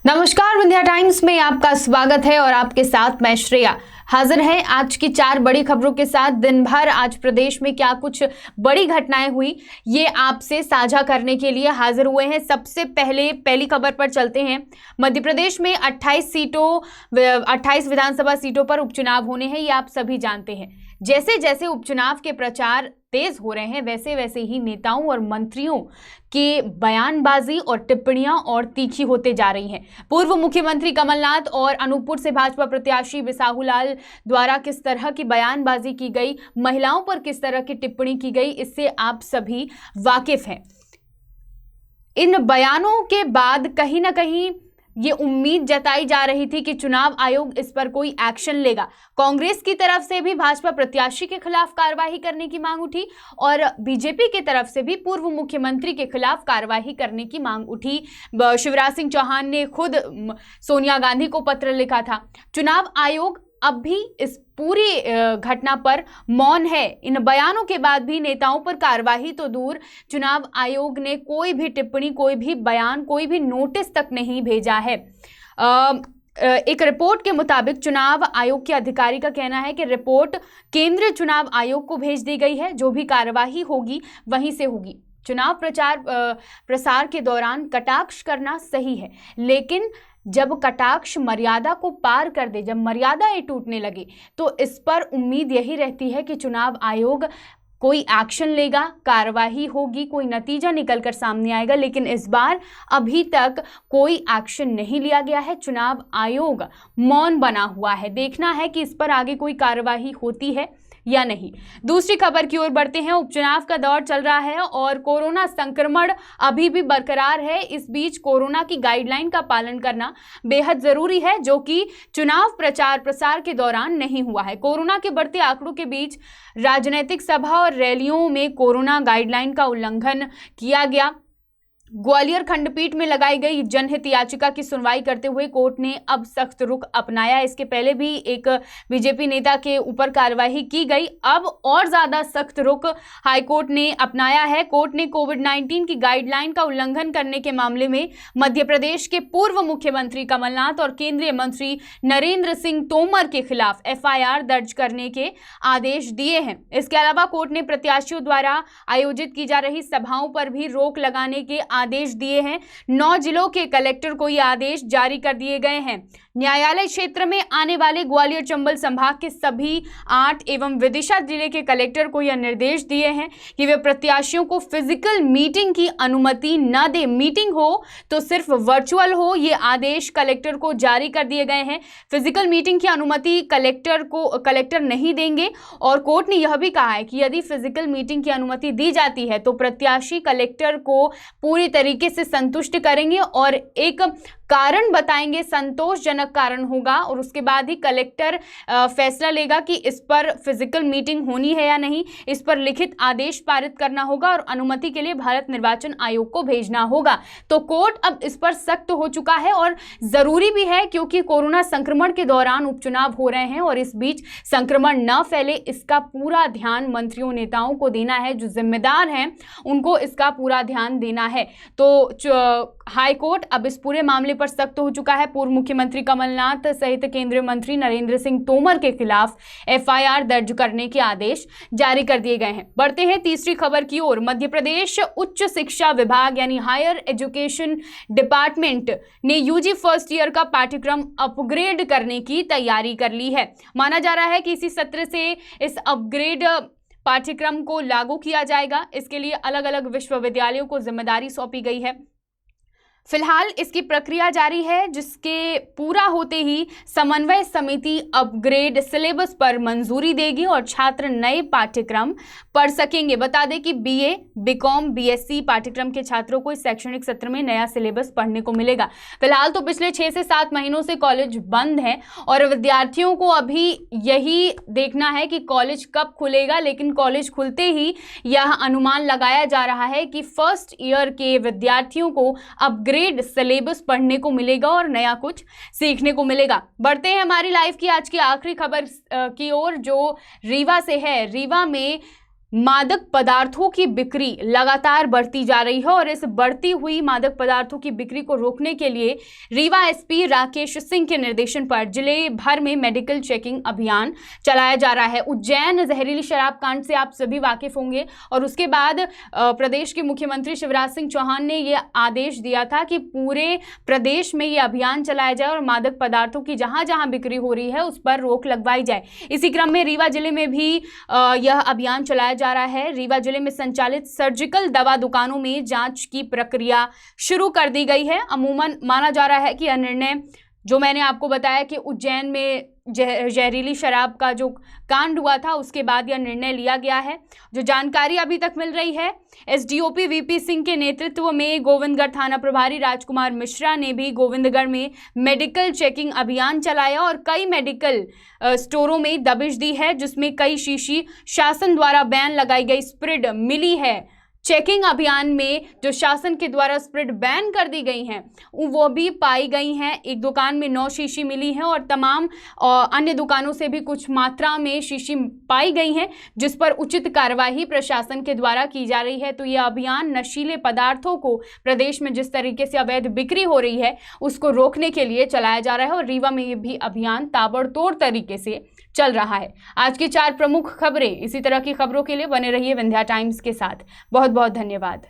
नमस्कार, विंध्या टाइम्स में आपका स्वागत है और आपके साथ मैं श्रेया हाजिर है आज की 4 बड़ी खबरों के साथ। दिन भर आज प्रदेश में क्या कुछ बड़ी घटनाएं हुई ये आपसे साझा करने के लिए हाजिर हुए हैं। सबसे पहली खबर पर चलते हैं। मध्य प्रदेश में 28 विधानसभा सीटों पर उपचुनाव होने हैं, ये आप सभी जानते हैं। जैसे जैसे उपचुनाव के प्रचार तेज हो रहे हैं वैसे वैसे ही नेताओं और मंत्रियों की बयानबाजी और टिप्पणियां और तीखी होते जा रही हैं। पूर्व मुख्यमंत्री कमलनाथ और अनूपपुर से भाजपा प्रत्याशी बिसाहूलाल द्वारा किस तरह की बयानबाजी की गई, महिलाओं पर किस तरह की टिप्पणी की गई, इससे आप सभी वाकिफ हैं। इन बयानों के बाद कहीं ना कहीं ये उम्मीद जताई जा रही थी कि चुनाव आयोग इस पर कोई एक्शन लेगा। कांग्रेस की तरफ से भी भाजपा प्रत्याशी के खिलाफ कार्रवाई करने की मांग उठी और बीजेपी की तरफ से भी पूर्व मुख्यमंत्री के खिलाफ कार्रवाई करने की मांग उठी। शिवराज सिंह चौहान ने खुद सोनिया गांधी को पत्र लिखा था। चुनाव आयोग अब भी इस पूरी घटना पर मौन है। इन बयानों के बाद भी नेताओं पर कार्रवाई तो दूर, चुनाव आयोग ने कोई भी टिप्पणी, कोई भी बयान, कोई भी नोटिस तक नहीं भेजा है। एक रिपोर्ट के मुताबिक चुनाव आयोग के अधिकारी का कहना है कि रिपोर्ट केंद्रीय चुनाव आयोग को भेज दी गई है। जो भी कार्रवाई होगी वहीं से होगी। चुनाव प्रसार के दौरान कटाक्ष करना सही है, लेकिन जब कटाक्ष मर्यादा को पार कर दे, जब मर्यादाएं टूटने लगे, तो इस पर उम्मीद यही रहती है कि चुनाव आयोग कोई एक्शन लेगा, कार्रवाई होगी, कोई नतीजा निकलकर सामने आएगा। लेकिन इस बार अभी तक कोई एक्शन नहीं लिया गया है। चुनाव आयोग मौन बना हुआ है। देखना है कि इस पर आगे कोई कार्रवाई होती है या नहीं। दूसरी खबर की ओर बढ़ते हैं। उपचुनाव का दौर चल रहा है और कोरोना संक्रमण अभी भी बरकरार है। इस बीच कोरोना की गाइडलाइन का पालन करना बेहद जरूरी है, जो कि चुनाव प्रचार प्रसार के दौरान नहीं हुआ है। कोरोना के बढ़ते आंकड़ों के बीच राजनीतिक सभा और रैलियों में कोरोना गाइडलाइन का उल्लंघन किया गया। ग्वालियर खंडपीठ में लगाई गई जनहित याचिका की सुनवाई करते हुए कोर्ट ने अब सख्त रुख अपनाया। इसके पहले भी एक बीजेपी नेता के ऊपर कार्रवाई की गई, अब और ज्यादा सख्त रुख हाईकोर्ट ने अपनाया है। कोर्ट ने कोविड-19 की गाइडलाइन का उल्लंघन करने के मामले में मध्य प्रदेश के पूर्व मुख्यमंत्री कमलनाथ और केंद्रीय मंत्री नरेंद्र सिंह तोमर के खिलाफ एफआईआर दर्ज करने के आदेश दिए हैं। इसके अलावा कोर्ट ने प्रत्याशियों द्वारा आयोजित की जा रही सभाओं पर भी रोक लगाने के आदेश दिए हैं। 9 जिलों के कलेक्टर को ये आदेश जारी कर दिए गए हैं। न्यायालय क्षेत्र में आने वाले ग्वालियर चंबल संभाग के सभी 8 एवं विदिशा जिले के कलेक्टर को यह निर्देश दिए हैं कि वे प्रत्याशियों को फिजिकल मीटिंग की अनुमति न दे। मीटिंग हो तो सिर्फ वर्चुअल हो, ये आदेश कलेक्टर को जारी कर दिए गए हैं। फिजिकल मीटिंग की अनुमति कलेक्टर नहीं देंगे और कोर्ट ने यह भी कहा है कि यदि फिजिकल मीटिंग की अनुमति दी जाती है तो प्रत्याशी कलेक्टर को पूरी तरीके से संतुष्ट करेंगे और एक कारण बताएंगे, संतोषजनक कारण होगा और उसके बाद ही कलेक्टर फैसला लेगा कि इस पर फिजिकल मीटिंग होनी है या नहीं। इस पर लिखित आदेश पारित करना होगा और अनुमति के लिए भारत निर्वाचन आयोग को भेजना होगा। तो कोर्ट अब इस पर सख्त हो चुका है और जरूरी भी है, क्योंकि कोरोना संक्रमण के दौरान उपचुनाव हो रहे हैं और इस बीच संक्रमण न फैले, इसका पूरा ध्यान मंत्रियों नेताओं को देना है। जो जिम्मेदार हैं उनको इसका पूरा ध्यान देना है। तो हाईकोर्ट अब इस पूरे मामले पर सख्त हो चुका है। पूर्व मुख्यमंत्री कमलनाथ सहित केंद्रीय मंत्री नरेंद्र सिंह तोमर के खिलाफ एफआईआर दर्ज करने के आदेश जारी कर दिए गए हैं। बढ़ते हैं तीसरी खबर की ओर। मध्य प्रदेश उच्च शिक्षा विभाग यानी हायर एजुकेशन डिपार्टमेंट ने यूजी फर्स्ट ईयर का पाठ्यक्रम अपग्रेड करने की तैयारी कर ली है। माना जा रहा है कि इसी सत्र से इस अपग्रेड पाठ्यक्रम को लागू किया जाएगा। इसके लिए अलग अलग विश्वविद्यालयों को जिम्मेदारी सौंपी गई है। फिलहाल इसकी प्रक्रिया जारी है, जिसके पूरा होते ही समन्वय समिति अपग्रेड सिलेबस पर मंजूरी देगी और छात्र नए पाठ्यक्रम पढ़ सकेंगे। बता दें कि बीए, बीकॉम, बीएससी पाठ्यक्रम के छात्रों को इस शैक्षणिक सत्र में नया सिलेबस पढ़ने को मिलेगा। फिलहाल तो पिछले 6 से 7 महीनों से कॉलेज बंद है और विद्यार्थियों को अभी यही देखना है कि कॉलेज कब खुलेगा। लेकिन कॉलेज खुलते ही यह अनुमान लगाया जा रहा है कि फर्स्ट ईयर के विद्यार्थियों को अपग्रेड सिलेबस पढ़ने को मिलेगा और नया कुछ सीखने को मिलेगा। बढ़ते हैं हमारी लाइफ की आज की आखिरी खबर की ओर, जो रीवा से है। रीवा में मादक पदार्थों की बिक्री लगातार बढ़ती जा रही है और इस बढ़ती हुई मादक पदार्थों की बिक्री को रोकने के लिए रीवा एसपी राकेश सिंह के निर्देशन पर जिले भर में मेडिकल चेकिंग अभियान चलाया जा रहा है। उज्जैन जहरीली शराब कांड से आप सभी वाकिफ होंगे और उसके बाद प्रदेश के मुख्यमंत्री शिवराज सिंह चौहान ने यह आदेश दिया था कि पूरे प्रदेश में यह अभियान चलाया जाए और मादक पदार्थों की जहां जहां बिक्री हो रही है उस पर रोक लगवाई जाए। इसी क्रम में रीवा जिले में भी यह अभियान चलाया जा रहा है। रीवा जिले में संचालित सर्जिकल दवा दुकानों में जांच की प्रक्रिया शुरू कर दी गई है। अमूमन माना जा रहा है कि यह निर्णय, जो मैंने आपको बताया कि उज्जैन में जहरीली शराब का जो कांड हुआ था उसके बाद यह निर्णय लिया गया है। जो जानकारी अभी तक मिल रही है, एसडीओपी वीपी सिंह के नेतृत्व में गोविंदगढ़ थाना प्रभारी राजकुमार मिश्रा ने भी गोविंदगढ़ में मेडिकल चेकिंग अभियान चलाया और कई मेडिकल स्टोरों में दबिश दी है, जिसमें कई शीशी शासन द्वारा बैन लगाई गई स्प्रिट मिली है। चेकिंग अभियान में जो शासन के द्वारा स्प्रिट बैन कर दी गई हैं वो भी पाई गई हैं। एक दुकान में 9 शीशी मिली हैं और तमाम अन्य दुकानों से भी कुछ मात्रा में शीशी पाई गई हैं, जिस पर उचित कार्यवाही प्रशासन के द्वारा की जा रही है। तो यह अभियान नशीले पदार्थों को प्रदेश में जिस तरीके से अवैध बिक्री हो रही है उसको रोकने के लिए चलाया जा रहा है और रीवा में ये भी अभियान ताबड़तोड़ तरीके से चल रहा है। आज की 4 प्रमुख खबरें, इसी तरह की खबरों के लिए बने रहिए विंध्या टाइम्स के साथ। बहुत बहुत धन्यवाद।